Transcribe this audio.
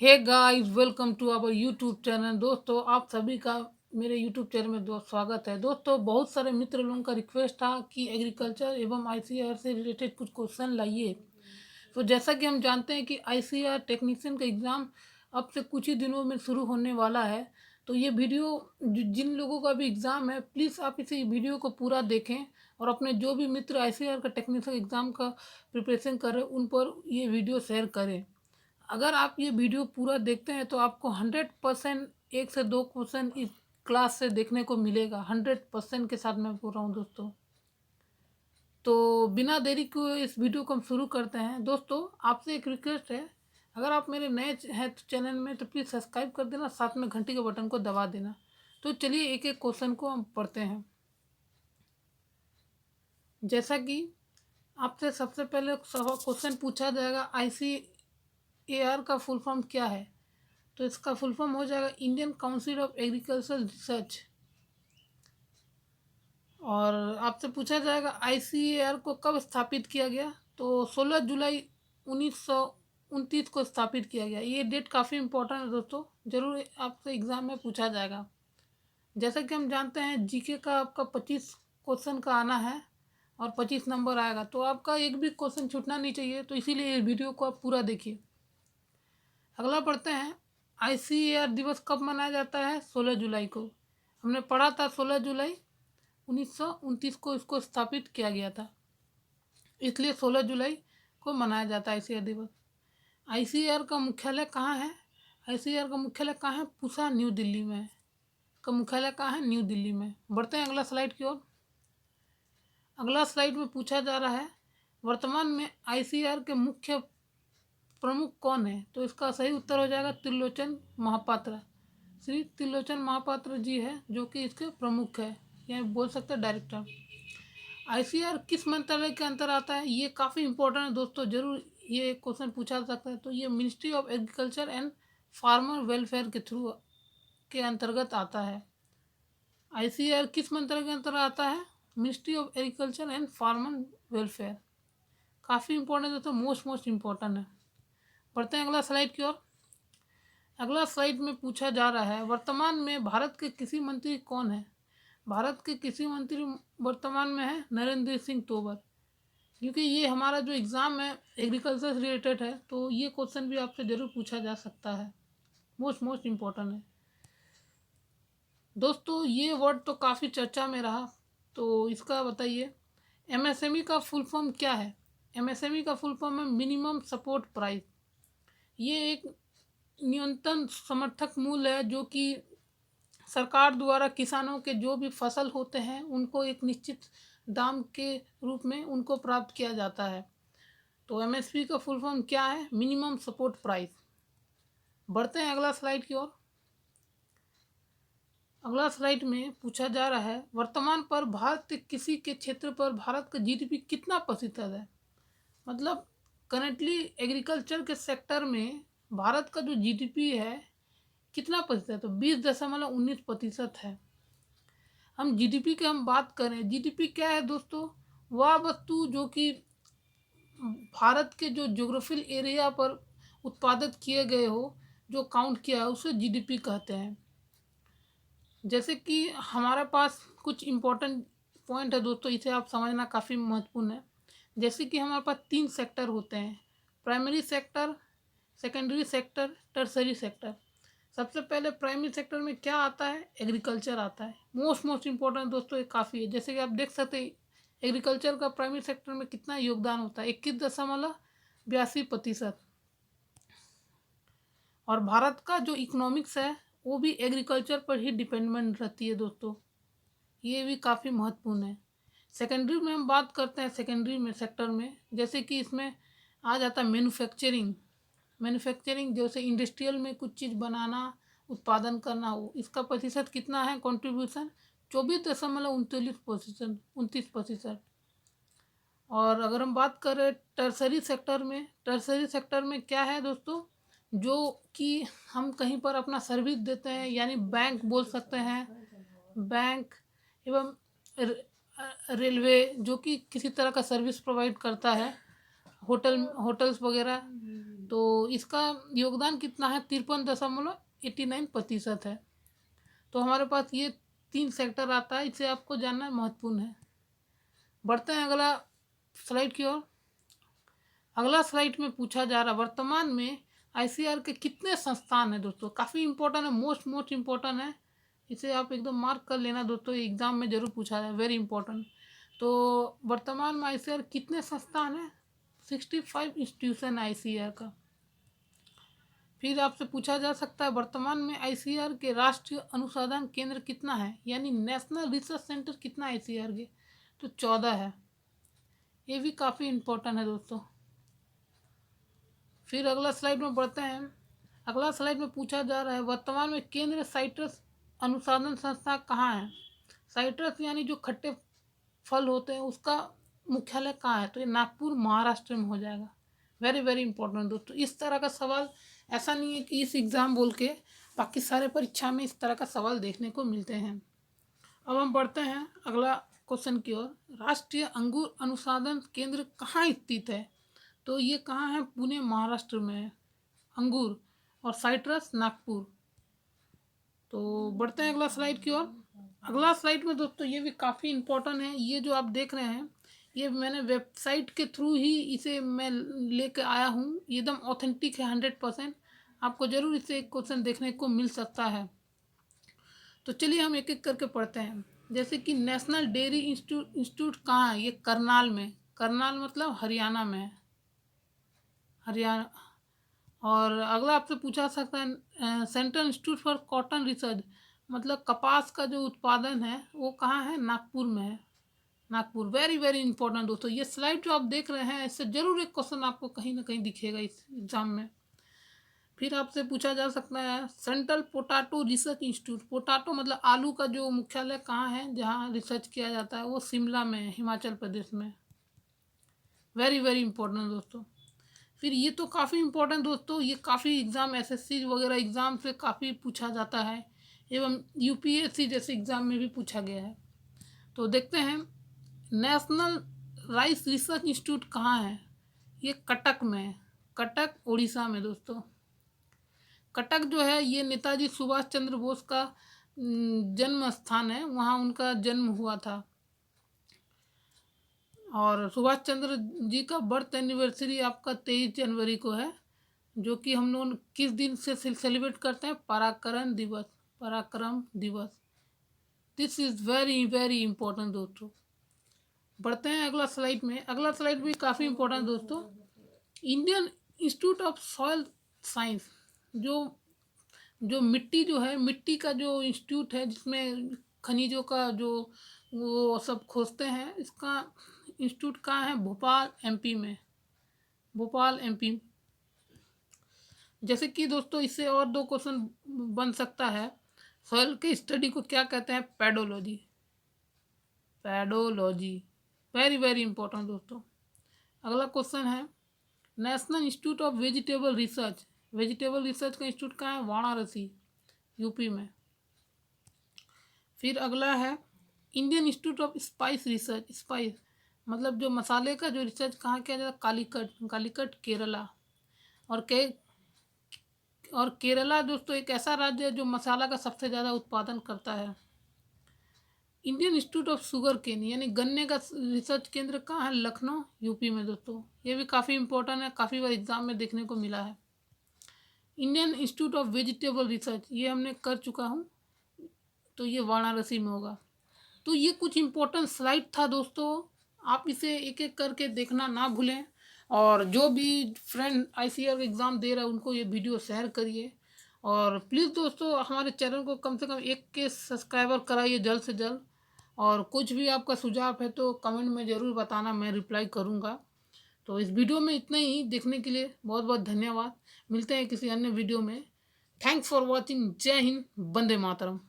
Hey guys, welcome to our YouTube channel. दोस्तों, आप सभी का मेरे यूट्यूब चैनल में दोस्त स्वागत है। दोस्तों, बहुत सारे मित्र लोगों का रिक्वेस्ट था कि एग्रीकल्चर एवं आईसीआर से रिलेटेड कुछ क्वेश्चन लाइए। तो जैसा कि हम जानते हैं कि आईसीआर टेक्नीशियन का एग्ज़ाम अब से कुछ ही दिनों में शुरू होने वाला है। तो ये वीडियो जिन लोगों का भी एग्ज़ाम है, प्लीज़ आप इसे वीडियो को पूरा देखें और अपने जो भी मित्र आईसीआर का टेक्नीशियन एग्ज़ाम का प्रिपरेशन कर रहे हैं उन पर ये वीडियो शेयर करें। अगर आप ये वीडियो पूरा देखते हैं तो आपको 100% 1 से 2 क्वेश्चन इस क्लास से देखने को मिलेगा। 100% के साथ मैं बोल रहा हूँ दोस्तों। तो बिना देरी को इस वीडियो को हम शुरू करते हैं। दोस्तों, आपसे एक रिक्वेस्ट है, अगर आप मेरे नए हैं तो चैनल में तो प्लीज़ सब्सक्राइब कर देना, साथ में घंटी के बटन को दबा देना। तो चलिए एक एक क्वेश्चन को हम पढ़ते हैं। जैसा कि आपसे सबसे पहले क्वेश्चन पूछा जाएगा, आईसीएआर का फुल फॉर्म क्या है? तो इसका फुल फॉर्म हो जाएगा Indian council of agricultural research. और आपसे पूछा जाएगा आईसीएआर को कब स्थापित किया गया? तो 16 जुलाई 1929 को स्थापित किया गया। ये डेट काफ़ी इंपॉर्टेंट है दोस्तों, जरूर आपसे एग्ज़ाम में पूछा जाएगा। जैसा कि हम जानते हैं जीके का आपका 25 क्वेश्चन का आना है और 25 नंबर आएगा, तो आपका एक भी क्वेश्चन छूटना नहीं चाहिए। तो इसीलिए ये वीडियो को आप पूरा देखिए। अगला पढ़ते हैं, आईसीएआर दिवस कब मनाया जाता है? 16 जुलाई को। हमने पढ़ा था 16 जुलाई 1929 को इसको स्थापित किया गया था, इसलिए 16 जुलाई को मनाया जाता है आईसीएआर दिवस। आईसीएआर का मुख्यालय कहाँ है? आईसीएआर का मुख्यालय कहाँ है? पूसा न्यू दिल्ली में है। का मुख्यालय कहाँ है? न्यू दिल्ली में। बढ़ते हैं अगला स्लाइड की ओर। अगला स्लाइड में पूछा जा रहा है, वर्तमान में आईसीएआर के मुख्य प्रमुख कौन है? तो इसका सही उत्तर हो जाएगा त्रिलोचन महापात्रा। श्री त्रिलोचन महापात्र जी है जो कि इसके प्रमुख है, या बोल सकते हैं डायरेक्टर। आईसीआर किस मंत्रालय के अंतर आता है? ये काफ़ी इंपॉर्टेंट है दोस्तों, जरूर ये क्वेश्चन पूछा जा सकता है। तो ये ministry of agriculture and farmer welfare के थ्रू के अंतर्गत आता है। आईसीआर किस मंत्रालय के अंतर्गत आता है? Ministry of agriculture and farmer welfare. काफ़ी इंपॉर्टेंट दोस्तों, मोस्ट इम्पॉर्टेंट है। बढ़ते हैं अगला स्लाइड की ओर। अगला स्लाइड में पूछा जा रहा है, वर्तमान में भारत के कृषि मंत्री कौन है? भारत के कृषि मंत्री वर्तमान में है नरेंद्र सिंह तोमर। क्योंकि ये हमारा जो एग्ज़ाम है एग्रीकल्चर से रिलेटेड है, तो ये क्वेश्चन भी आपसे ज़रूर पूछा जा सकता है। मोस्ट इम्पोर्टेंट है दोस्तों। ये वर्ड तो काफ़ी चर्चा में रहा, तो इसका बताइए, एमएसएमई का फुल फॉर्म क्या है? एमएसएमई का फुल फॉर्म है मिनिमम सपोर्ट प्राइस। ये एक न्यूनतम समर्थक मूल्य है जो कि सरकार द्वारा किसानों के जो भी फसल होते हैं उनको एक निश्चित दाम के रूप में उनको प्राप्त किया जाता है। तो एमएसपी का फुल फॉर्म क्या है? Minimum support price. बढ़ते हैं अगला स्लाइड की ओर। अगला स्लाइड में पूछा जा रहा है, वर्तमान पर भारत के कृषि के क्षेत्र पर भारत का जीडीपी कितना प्रतिशत है? मतलब करेंटली एग्रीकल्चर के सेक्टर में भारत का जो जीडीपी है कितना प्रतिशत है? तो 20.19% है। हम जीडीपी की हम बात करें, जीडीपी क्या है दोस्तों? वह वस्तु जो कि भारत के जो ज्योग्राफिकल एरिया पर उत्पादित किए गए हो, जो काउंट किया है, उसे जीडीपी कहते हैं। जैसे कि हमारे पास कुछ इम्पोर्टेंट पॉइंट है दोस्तों, इसे आप समझना काफ़ी महत्वपूर्ण है। जैसे कि हमारे पास 3 सेक्टर होते हैं, primary sector, secondary sector, tertiary sector. सबसे पहले प्राइमरी सेक्टर में क्या आता है? एग्रीकल्चर आता है। मोस्ट इम्पोर्टेंट दोस्तों, ये काफ़ी है। जैसे कि आप देख सकते हैं एग्रीकल्चर का प्राइमरी सेक्टर में कितना योगदान होता है, 21.82%। और भारत का जो इकोनॉमिक्स है वो भी एग्रीकल्चर पर ही डिपेंडेंट रहती है दोस्तों, ये भी काफ़ी महत्वपूर्ण है। सेकेंडरी में हम बात करते हैं, सेकेंडरी में सेक्टर में जैसे कि इसमें आ जाता है मैन्युफैक्चरिंग। मैन्युफैक्चरिंग जैसे इंडस्ट्रियल में कुछ चीज़ बनाना, उत्पादन करना हो, इसका प्रतिशत कितना है कंट्रीब्यूशन? 24.39%। और अगर हम बात करें टर्सरी सेक्टर में, टर्सरी सेक्टर में क्या है दोस्तों? जो कि हम कहीं पर अपना सर्विस देते हैं, यानी बैंक बोल सकते हैं, बैंक एवं रेलवे जो कि किसी तरह का सर्विस प्रोवाइड करता है, होटल्स वगैरह। तो इसका योगदान कितना है, 53.89% है। तो हमारे पास ये 3 सेक्टर आता है, इसे आपको जानना महत्वपूर्ण है। बढ़ते हैं अगला स्लाइड की ओर। अगला स्लाइड में पूछा जा रहा वर्तमान में आईसीआर के कितने संस्थान हैं दोस्तों। काफ़ी इंपॉर्टेंट है, मोस्ट इंपॉर्टेंट है, इसे आप एकदम मार्क कर लेना दोस्तों, एग्जाम में जरूर पूछा जाए, वेरी इंपॉर्टेंट। तो वर्तमान में आईसीआर कितने संस्थान हैं, 65 इंस्टीट्यूशन आईसीआर का। फिर आपसे पूछा जा सकता है वर्तमान में आईसीआर के राष्ट्रीय अनुसंधान केंद्र कितना है, यानी नेशनल रिसर्च सेंटर कितना है आईसीआर के, तो 14 है। ये भी काफ़ी इंपॉर्टेंट है दोस्तों। फिर अगला स्लाइड में बढ़ते हैं। अगला स्लाइड में पूछा जा रहा है वर्तमान में केंद्रीय साइट्रस अनुसंधान संस्था कहाँ है। साइट्रस यानी जो खट्टे फल होते हैं उसका मुख्यालय कहाँ है, तो ये नागपुर महाराष्ट्र में हो जाएगा। वेरी इंपॉर्टेंट दोस्तों। इस तरह का सवाल ऐसा नहीं है कि इस एग्ज़ाम बोल के, बाकी सारे परीक्षा में इस तरह का सवाल देखने को मिलते हैं। अब हम बढ़ते हैं अगला क्वेश्चन की ओर। राष्ट्रीय अंगूर अनुसंधान केंद्र कहाँ स्थित है, तो ये कहाँ है, पुणे महाराष्ट्र में है अंगूर, और साइट्रस नागपुर। तो बढ़ते हैं अगला स्लाइड की ओर। अगला स्लाइड में दोस्तों ये भी काफ़ी इंपॉर्टेंट है। ये जो आप देख रहे हैं ये मैंने वेबसाइट के थ्रू ही इसे मैं लेके आया हूँ, ये एकदम ऑथेंटिक है 100%। आपको ज़रूर इससे एक क्वेश्चन देखने को मिल सकता है। तो चलिए हम एक एक करके पढ़ते हैं। जैसे कि नेशनल डेयरी इंस्टीट्यूट कहाँ है, ये करनाल में, करनाल मतलब हरियाणा में है, हरियाणा। और अगला आपसे पूछा सकता है central institute for cotton research, मतलब कपास का जो उत्पादन है वो कहाँ है, नागपुर में है, नागपुर। वेरी इंपॉर्टेंट दोस्तों। ये स्लाइड जो आप देख रहे हैं इससे जरूर एक क्वेश्चन आपको कहीं ना कहीं दिखेगा इस एग्जाम में। फिर आपसे पूछा जा सकता है central potato research institute, potato मतलब आलू का जो मुख्यालय कहाँ है जहाँ रिसर्च किया जाता है, वो शिमला में है, हिमाचल प्रदेश में। वेरी इंपॉर्टेंट दोस्तों। फिर ये तो काफ़ी इंपॉर्टेंट दोस्तों, ये काफ़ी एग्ज़ाम एसएससी वगैरह एग्ज़ाम से काफ़ी पूछा जाता है, एवं यूपीएससी जैसे एग्ज़ाम में भी पूछा गया है। तो देखते हैं नेशनल राइस रिसर्च इंस्टीट्यूट कहाँ है, ये कटक में है, कटक उड़ीसा में दोस्तों। कटक जो है ये नेताजी सुभाष चंद्र बोस का जन्म स्थान है, वहाँ उनका जन्म हुआ था। और सुभाष चंद्र जी का बर्थ एनिवर्सरी आपका 23 जनवरी को है, जो कि हम लोग किस दिन से सेलिब्रेट करते हैं, पराक्रम दिवस, पराक्रम दिवस। दिस इज़ वेरी इंपॉर्टेंट दोस्तों। बढ़ते हैं अगला स्लाइड में। अगला स्लाइड भी काफ़ी इंपॉर्टेंट दोस्तों। Indian Institute of soil science, जो जो मिट्टी जो है, मिट्टी का जो इंस्टीट्यूट है जिसमें खनिजों का जो वो सब खोजते हैं, इसका इंस्टीट्यूट कहाँ है, भोपाल एमपी में, भोपाल एमपी। जैसे कि दोस्तों इससे और दो क्वेश्चन बन सकता है, सॉइल के स्टडी को क्या कहते हैं, पेडोलॉजी, पेडोलॉजी। वेरी इंपॉर्टेंट दोस्तों। अगला क्वेश्चन है national institute of vegetable research, vegetable research का इंस्टीट्यूट कहाँ है, वाराणसी यूपी में। फिर अगला है Indian Institute of spice research, spice मतलब जो मसाले का जो रिसर्च कहाँ किया जाता है, कालीकट, कालीकट केरला। और केरला दोस्तों एक ऐसा राज्य है जो मसाला का सबसे ज़्यादा उत्पादन करता है। Indian Institute of sugarcane यानी गन्ने का रिसर्च केंद्र कहाँ है, लखनऊ यूपी में दोस्तों। ये भी काफ़ी इंपॉर्टेंट है, काफ़ी बार एग्जाम में देखने को मिला है। Indian Institute of vegetable research ये हमने कर चुका हूँ, तो ये वाराणसी में होगा। तो ये कुछ इंपॉर्टेंट स्लाइड था दोस्तों, आप इसे एक एक करके देखना ना भूलें। और जो भी फ्रेंड आईसीआर का एग्ज़ाम दे रहा है उनको ये वीडियो शेयर करिए। और प्लीज़ दोस्तों हमारे चैनल को कम से कम 1 के सब्सक्राइबर कराइए जल्द से जल्द। और कुछ भी आपका सुझाव है तो कमेंट में ज़रूर बताना, मैं रिप्लाई करूँगा। तो इस वीडियो में इतना ही, देखने के लिए बहुत बहुत धन्यवाद। मिलते हैं किसी अन्य वीडियो में। Thanks for watching. जय हिंद, वंदे मातरम।